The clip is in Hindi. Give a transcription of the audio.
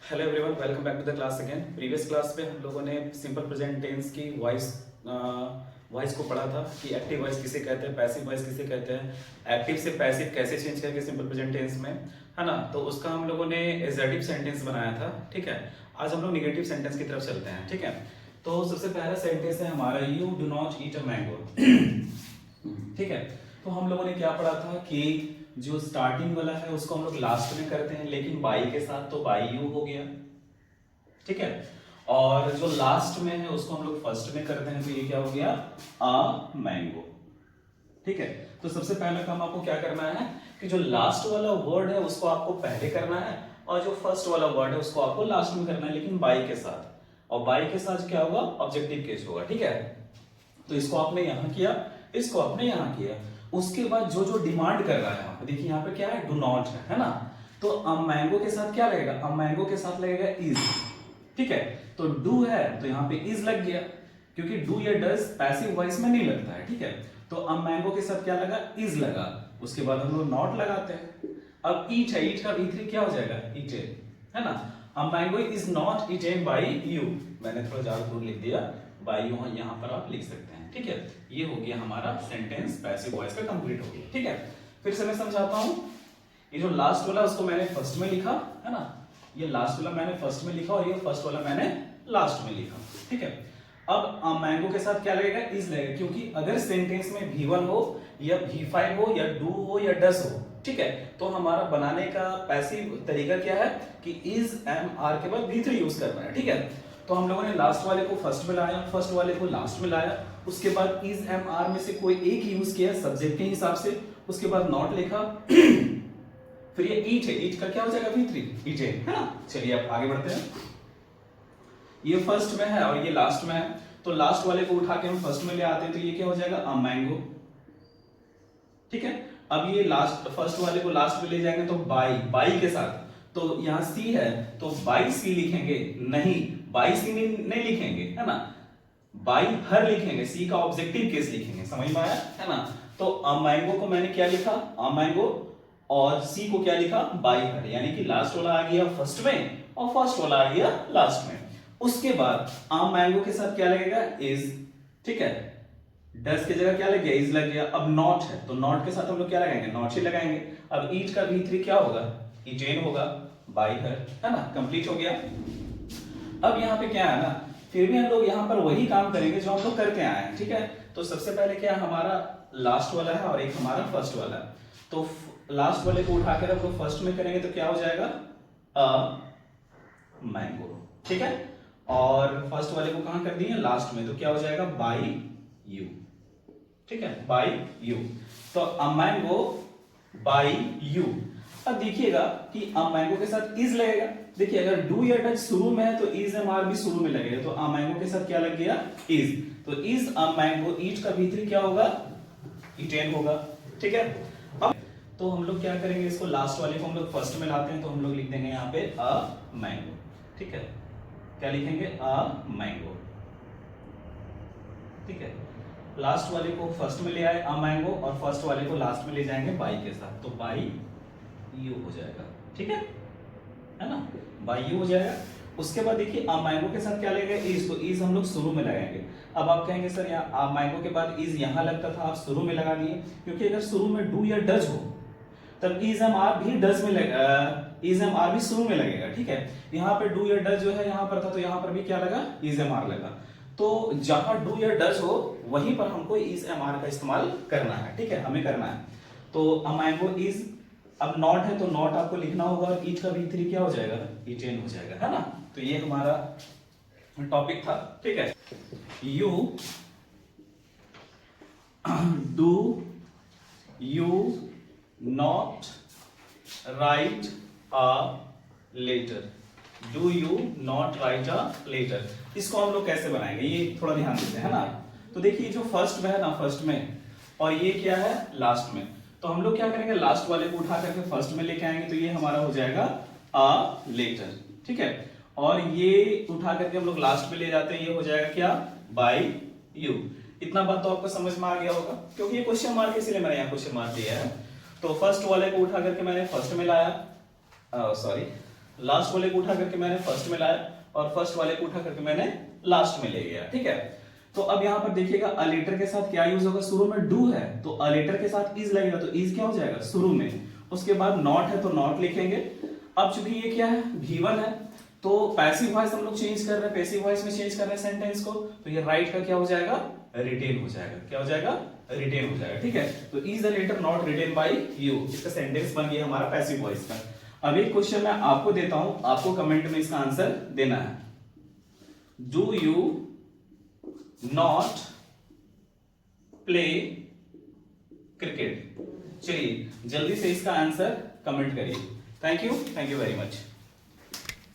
Hello everyone, welcome back to the class again. Previous class में हम लोगों ने सिंपल प्रेजेंट टेंस की वॉइस को पढ़ा था कि एक्टिव वॉइस किसे कहते हैं, पैसिव वॉइस किसे कहते हैं, एक्टिव से पैसिव कैसे चेंज करके सिंपल प्रेजेंट टेंस में, है ना। तो उसका हम लोगों ने एसर्टिव सेंटेंस बनाया था, ठीक है। आज हम लोग निगेटिव सेंटेंस की तरफ चलते हैं, ठीक है। तो सबसे पहला सेंटेंस है हमारा, you do not eat a mango, ठीक है। तो हम लोगों ने क्या पढ़ा था कि जो स्टार्टिंग वाला है उसको हम लोग लास्ट में करते हैं, लेकिन बाई के साथ, तो बाई यू हो गया, ठीक है। और जो लास्ट में है उसको हम लोग फर्स्ट में करते हैं, तो ये क्या हो गया, अ मैंगो, ठीक है। तो सबसे पहला काम आपको क्या करना है कि जो लास्ट वाला वर्ड है उसको आपको पहले करना है, और जो फर्स्ट वाला वर्ड है उसको आपको लास्ट में करना है, लेकिन बाई के साथ। और बाई के साथ क्या होगा, ऑब्जेक्टिव केस होगा, ठीक है। तो इसको आपने यहां किया, इसको आपने यहां किया। उसके बाद जो जो डिमांड कर रहा है यहाँ पे, देखिए यहाँ पे क्या है, डू नॉट है ना। तो मैंगो के साथ क्या लगेगा, मैंगो के साथ लगेगा इज, ठीक है। तो डू है तो यहाँ पे इज लग गया, क्योंकि डू या डज पैसिव वॉइस में नहीं लगता है, ठीक है। तो मैंगो के साथ क्या लगा, इज लगा। उसके बाद हम लोग नॉट लगाते हैं। अब ईट है, ईट का V3 क्या हो जाएगा, ईटेन, है ना। Mango is not eaten by you, मैंने थोड़ा ज्यादा दूर लिख दिया, बाई यू यहाँ पर आप लिख सकते हैं, ठीक है। ये हो गया हमारा सेंटेंस पैसिव वॉइस का कंप्लीट हो गया, ठीक है। फिर से मैं समझाता हूं। ये जो लास्ट वाला उसको मैंने फर्स्ट में लिखा, है ना। ये लास्ट वाला मैंने फर्स्ट में लिखा और ये फर्स्ट वाला मैंने लास्ट में लिखा, ठीक है। अब मैंगो के साथ क्या लगेगा, इज लगेगा, क्योंकि अगर सेंटेंस में V1 हो या V5 हो या डू हो या डस हो, ठीक है, तो हमारा बनाने का पैसिव तरीका क्या है कि इज एम आर के बाद V3 यूज करना है, ठीक है। तो हम लोगों ने लास्ट वाले को फर्स्ट में लाया, फर्स्ट वाले को लास्ट में लाया, उसके बाद इज एम आर में से कोई एक यूज किया सब्जेक्ट के हिसाब से, उसके बाद नॉट लिखा, फिर ये ईट है, ईट का क्या हो जाएगा, V3, ईट है ना। चलिए अब आगे बढ़ते हैं। ये फर्स्ट में है और ये लास्ट में है, तो लास्ट वाले को उठा के हम फर्स्ट में ले आते हैं, तो ये क्या हो जाएगा, अ मैंगो, ठीक है। अब ये लास्ट फर्स्ट वाले को लास्ट में ले जाएंगे तो बाई, बाई के साथ, तो यहां सी है तो बाई सी लिखेंगे, नहीं बाई सी नहीं लिखेंगे, है ना, बाई हर लिखेंगे, सी का ऑब्जेक्टिव केस लिखेंगे, समझ में आया, है ना। तो अ मैंगो को मैंने क्या लिखा, अ मैंगो, और सी को क्या लिखा, बाई हर, यानी कि लास्ट वाला आ गया फर्स्ट में और फर्स्ट वाला आ गया लास्ट में। उसके बाद अ मैंगो के साथ क्या लगेगा, इज, ठीक है। डस की जगह क्या लग गया, इज लग गया। अब नॉट है तो नॉट के साथ हम लोग क्या लगाएंगे, नॉट ही लगाएंगे। अब ईट का V3 क्या होगा, ईटेन होगा, बाई हर, है ना, कंप्लीट हो गया। अब यहाँ पे क्या है ना, फिर भी हम लोग यहाँ पर वही काम करेंगे जो हम लोग करके आए हैं, ठीक है। तो सबसे पहले क्या हमारा लास्ट वाला है और एक हमारा फर्स्ट वाला है, तो लास्ट वाले को उठाकर हम लोग फर्स्ट में करेंगे तो क्या हो जाएगा, अ मैंगो, ठीक है। और फर्स्ट वाले को कहां कर दिए, लास्ट में, तो क्या हो जाएगा, बाई यू, ठीक है, बाई यू। तो अ मैंगो बाई यू। अब देखिएगा कि अ मैंगो के साथ इज लगेगा, देखिए अगर डू या डच शुरू में है तो इज एम आर भी शुरू में लगेगा, तो अ मैंगो के साथ क्या लग गया, इज, तो इज अ मैंगो, ईट का V3 क्या होगा, ईटेन होगा, ठीक है। अब तो हम लोग क्या करेंगे, इसको लास्ट वाले को हम लोग फर्स्ट में लाते हैं, तो हम लोग लिख देंगे यहाँ पे अ मैंगो, ठीक है। क्या लिखेंगे, अ मैंगो, ठीक है। लास्ट वाले को फर्स्ट में ले आए अ मैंगो, और फर्स्ट वाले को लास्ट में ले जाएंगे बाई के साथ, तो बाई यू हो जाएगा, ठीक है ना, बाई यू हो जाएगा। उसके बाद देखिए अ मैंगो के साथ क्या लगेगा, इज, तो इज हम लोग शुरू में लगाएंगे। अब आप कहेंगे सर यहाँ अ मैंगो के बाद इज यहाँ लगता था, आप शुरू में लगा दिए, क्योंकि अगर शुरू में डू या डज हो तब इज एम आर भी डज में इज एम आर भी शुरू में लगेगा, ठीक है। यहाँ पे डू या डज जो है यहाँ पर था, तो यहाँ पर भी क्या लगा, इज एम आर लगा। तो जहां डू या डज हो वहीं पर हमको इज एम आर का इस्तेमाल करना है, ठीक है, हमें करना है। तो अ मैंगो इज, अब नॉट है तो नॉट आपको लिखना होगा, और ईट का V3 क्या हो जाएगा, ईटेन हो जाएगा, है ना। तो ये हमारा टॉपिक था, ठीक है। You do you not write a letter, do you not write a letter, इसको हम लोग कैसे बनाएंगे ये थोड़ा ध्यान देते हैं, है ना। तो देखिए जो फर्स्ट में है ना, फर्स्ट में, और ये क्या है, लास्ट में, तो हम लोग क्या करेंगे, लास्ट वाले को उठा करके फर्स्ट में लेके आएंगे, तो ये हमारा हो जाएगा अ लेटर, ठीक है। और ये उठा करके हम लोग लास्ट में ले जाते हैं, ये हो जाएगा क्या, बाई यू। इतना बात तो आपको समझ में आ गया होगा, क्योंकि ये क्वेश्चन मार्क इसलिए मैंने यहाँ क्वेश्चन मार्क दिया है। तो फर्स्ट वाले को उठा करके मैंने फर्स्ट में लाया, सॉरी लास्ट वाले को उठा करके मैंने फर्स्ट में लाया और फर्स्ट वाले को उठा करके मैंने लास्ट में ले गया, ठीक है। तो अब यहां पर देखिएगा अ लेटर के साथ क्या यूज होगा, शुरू में डू है तो अ लेटर के साथ इज लगेगा, तो इज क्या हो जाएगा शुरू में, उसके बाद नॉट है तो नॉट लिखेंगे। अब चूंकि ये क्या है V1 है तो पैसिव वॉइस हम लोग चेंज कर रहे हैं, पैसिव वॉइस में चेंज कर रहे हैं सेंटेंस को, तो ये राइट का क्या हो जाएगा रिटेन हो जाएगा, क्या हो जाएगा रिटेन हो जाएगा, ठीक है। तो is the letter not written by you, इसका सेंटेंस बन गया हमारा पैसिव वॉइस का। अब एक क्वेश्चन मैं आपको देता हूं, आपको कमेंट में इसका आंसर देना है। Do you not play cricket? चलिए जल्दी से इसका आंसर कमेंट करिए। Thank you very much.